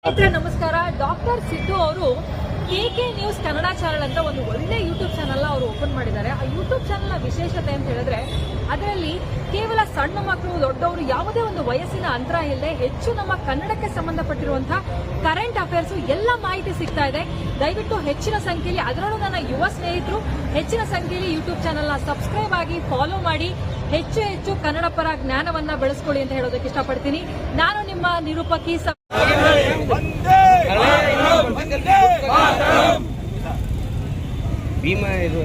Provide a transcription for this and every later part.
ನಮಸ್ಕಾರ. ಡಾಕ್ಟರ್ ಸಿದ್ದು ಅವರು KK news Kannada channel ಅಂತ ಒಂದು ಒಳ್ಳೆ ಯೂಟ್ಯೂಬ್ ಚಾನೆಲ್ ಅವರು ಓಪನ್ ಮಾಡಿದ್ದಾರೆ. ಆ ಯೂಟ್ಯೂಬ್ ಚಾನೆಲ್ ನ ವಿಶೇಷತೆ ಅಂತ ಹೇಳಿದ್ರೆ ಅದರಲ್ಲಿ ಕೇವಲ ಸಣ್ಣ ಮಕ್ಕಳು ದೊಡ್ಡವರು ಯಾವುದೇ ಒಂದು ವಯಸ್ಸಿನ ಅಂತರ ಇಲ್ಲದೆ ಹೆಚ್ಚು ನಮ್ಮ ಕನ್ನಡಕ್ಕೆ ಸಂಬಂಧಪಟ್ಟಿರುವಂತಹ ಕರೆಂಟ್ ಅಫೇರ್ಸ್ ಎಲ್ಲ ಮಾಹಿತಿ ಸಿಗ್ತಾ ಇದೆ. ದಯವಿಟ್ಟು ಹೆಚ್ಚಿನ ಸಂಖ್ಯೆಯಲ್ಲಿ, ಅದರಲ್ಲೂ ನನ್ನ ಯುವ ಸ್ನೇಹಿತರು ಹೆಚ್ಚಿನ ಸಂಖ್ಯೆಯಲ್ಲಿ ಯೂಟ್ಯೂಬ್ ಚಾನೆಲ್ ನ ಸಬ್ಸ್ಕ್ರೈಬ್ ಆಗಿ ಫಾಲೋ ಮಾಡಿ ಹೆಚ್ಚು ಕನ್ನಡ ಪರ ಜ್ಞಾನವನ್ನ ಬೆಳೆಸ್ಕೊಳ್ಳಿ ಅಂತ ಹೇಳೋದಕ್ಕೆ ಇಷ್ಟಪಡ್ತೀನಿ. ನಾನು ನಿಮ್ಮ ನಿರೂಪಕಿ ಭೀಮಾ ಇದು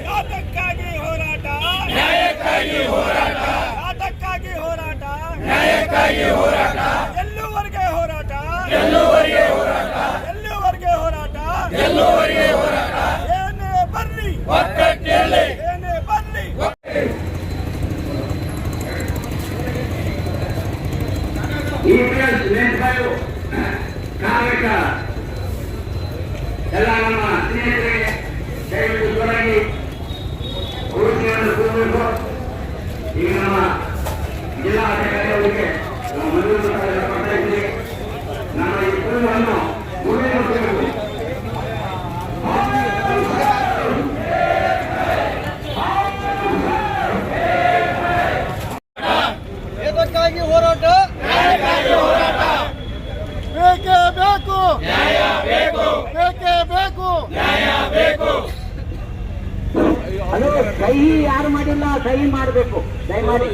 ಯಾತಕ್ಕಾಗಿ ಹೋರಾಟ, ನ್ಯಾಯಕ್ಕಾಗಿ ಹೋರಾಟ, ಯಾತಕ್ಕಾಗಿ ಹೋರಾಟ, ನ್ಯಾಯಕ್ಕಾಗಿ ಹೋರಾಟ, ಎಲ್ಲುವರೆಗೆ ಹೋರಾಟ, ಎಲ್ಲುವರೆಗೆ ಹೋರಾಟ, ಎಲ್ಲುವರೆಗೆ ಹೋರಾಟ, ಎಲ್ಲುವರೆಗೆ ಹೋರಾಟ. ಏನೇ ಬರ್ಲಿ ಒಕ್ಕಟ್ಟೇಳಿ, ಏನೇ ಬರ್ಲಿ ಕಾರ್ಮಿಕ ಎಲ್ಲ ನಮ್ಮ ಸ್ನೇಹಿತರಿಗೆ ದಯವಿಟ್ಟು ಜೋರಾಗಿ ಉಳಿಕೆಯನ್ನು ಕೂಡಬೇಕು. ಈಗ ನಮ್ಮ ಜಿಲ್ಲಾಧಿಕಾರಿ ಅವರಿಗೆ ನಾವು ಮನವಿ ಕೊಡ್ತಾ ಇದ್ದೀವಿ. ನಮ್ಮ ಈ ಕುಟುಂಬವನ್ನು ಮುಂದುವರಿಸಬೇಕು. ಏತಕ್ಕಾಗಿ ಹೋರಾಟ, ನ್ಯಾಯಕ್ಕಾಗಿ ಹೋರಾಟ, ಬೇಕೇ ಬೇಕು, ನ್ಯಾಯ ಬೇಕು, ಬೇಕೇ ಬೇಕು, ನ್ಯಾಯ ಬೇಕು. ಅದು ಸಹಿ ಯಾರು ಮಾಡಿಲ್ಲ, ಸಹಿ ಮಾಡಬೇಕು ದಯಮಾಡಿ.